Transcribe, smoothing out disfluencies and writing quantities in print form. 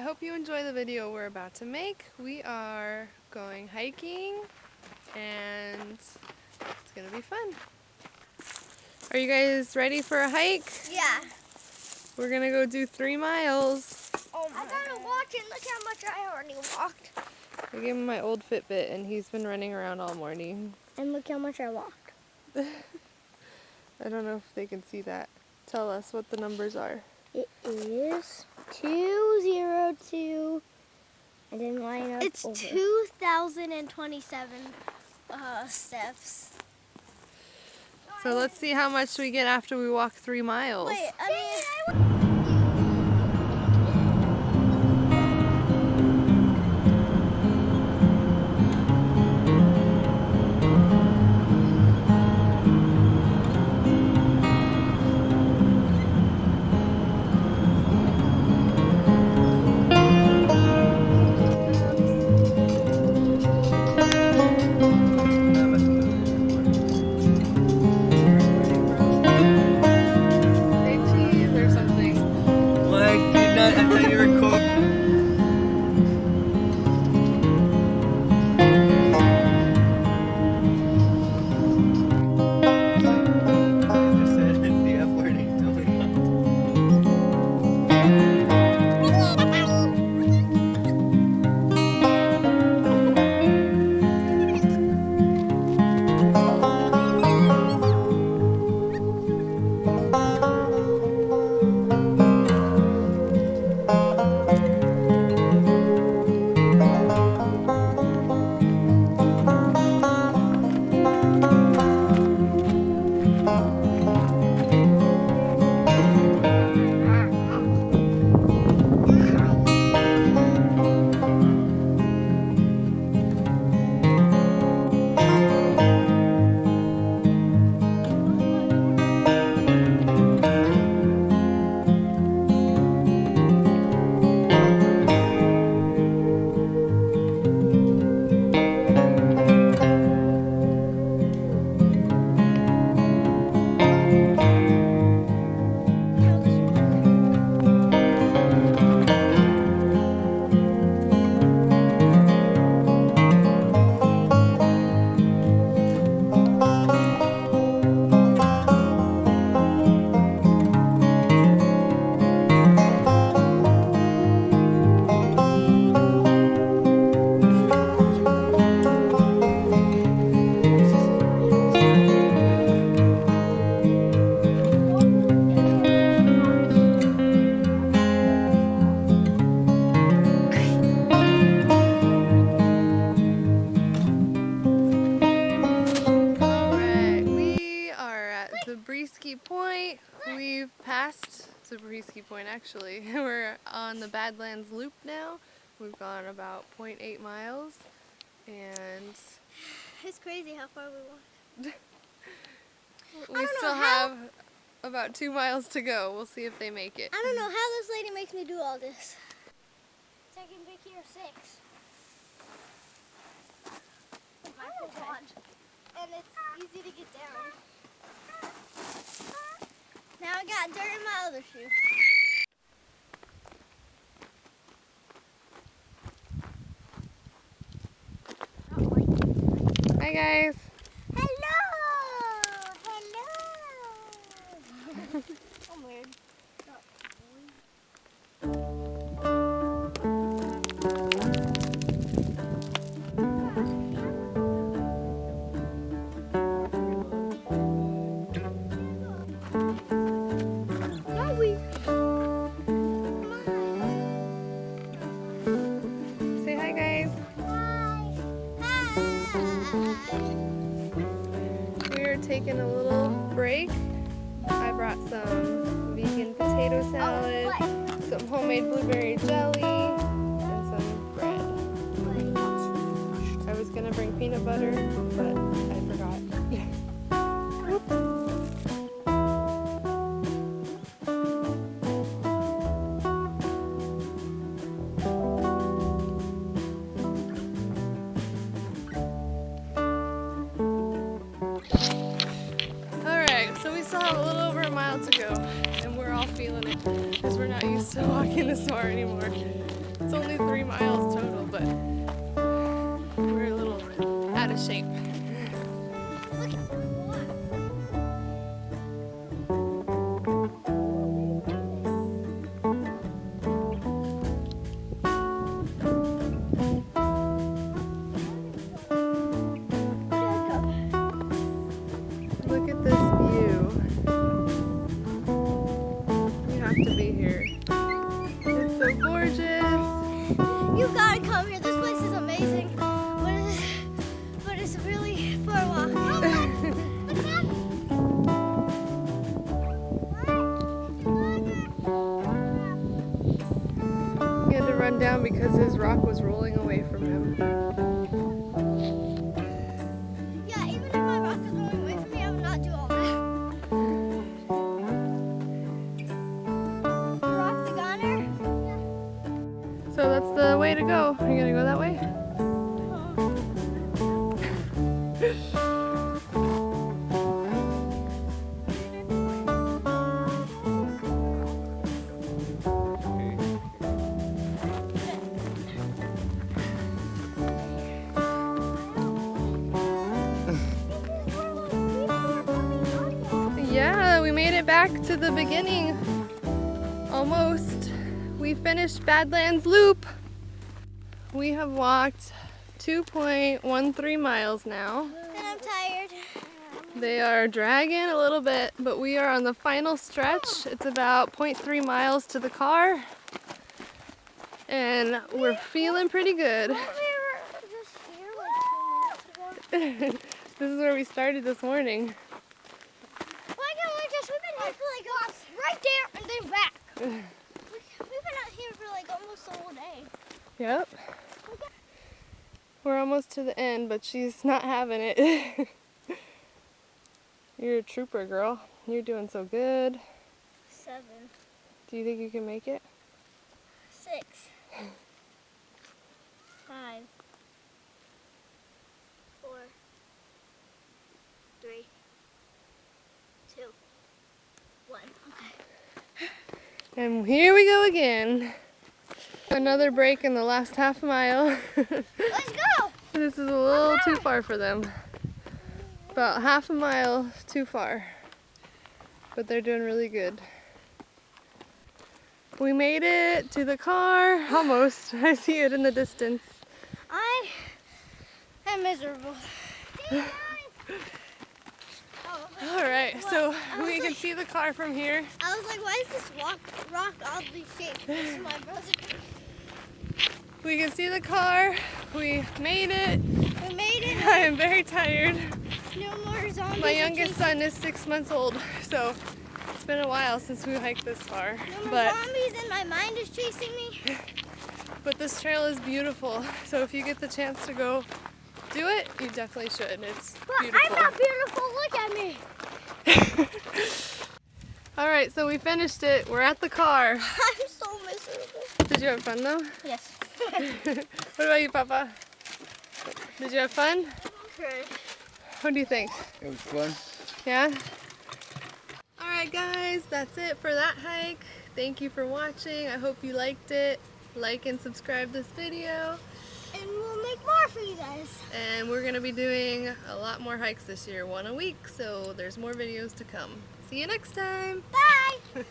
hope you enjoy the video we're about to make. We are going hiking and it's gonna be fun. Are you guys ready for a hike? Yeah. We're gonna go do 3 miles. Oh my God. I gotta watch and look how much I already walked. I gave him my old Fitbit and he's been running around all morning. And look how much I walked. I don't know if they can see that. Tell us what the numbers are. It is 202. I didn't line up. It's over. 2,027 steps. So let's see how much we get after we walk 3 miles. Wait, I mean. Zabrieski Point. We've passed Zabrieski Point actually. We're on the Badlands loop now. We've gone about 0.8 miles and it's crazy how far we walked. we still have about 2 miles to go. We'll see if they make it. I don't know how this lady makes me do all this. Taking Vicky or 6. And it's easy to get down. Now I got dirt in my other shoe. Hi guys. Hello. Hello. I'm weird. Say hi guys. We're taking a little break. I brought some vegan potato salad, some homemade blueberry jelly, and some bread. I was gonna bring peanut butter, but I forgot. So we still have a little over a mile to go, and we're all feeling it because we're not used to walking this far anymore. It's only 3 miles total, but we're a little out of shape. Look at Look at this view. You have to be here. It's so gorgeous. You gotta come here. This place is amazing. But it's really for a walk. He had to run down because his rock was rolling away from him. Yeah, even if my rock is rolling away from me, I would not do all that. The rock, the goner? So that's the way to go. Are you gonna go that way? Yeah, we made it back to the beginning. Almost. We finished Badlands Loop. We have walked 2.13 miles now. And I'm tired. They are dragging a little bit, but we are on the final stretch. It's about 0.3 miles to the car. And we're feeling pretty good. We were just here like 2 minutes ago. This is where we started this morning. Why can't we just, we've been here for like right there and then back. We've been out here for like almost the whole day. Yep. We're almost to the end, but she's not having it. You're a trooper, girl. You're doing so good. 7, Do you think you can make it? 6, 5, 4, 3, 2, 1. Okay. And here we go again. Another break in the last half mile. Let's go! This is a little too far for them. About half a mile too far. But they're doing really good. We made it to the car, almost. I see it in the distance. I am miserable. All right, so we can see the car from here. I was like, why is this rock oddly shaped? This is my brother. We can see the car. We made it. We made it. I am very tired. No more zombies. My youngest son is 6 months old, so it's been a while since we hiked this far. No more zombies and my mind is chasing me. But this trail is beautiful, so if you get the chance to go do it, you definitely should. It's beautiful. I'm not beautiful. Look at me. All right, so we finished it. We're at the car. I'm so miserable. Did you have fun though? Yes. What about you, Papa? Did you have fun? Okay. What do you think? It was fun. Yeah? All right, guys, that's it for that hike. Thank you for watching. I hope you liked it. Like and subscribe this video. And we'll make more for you guys. And we're gonna be doing a lot more hikes this year, one a week, so there's more videos to come. See you next time. Bye.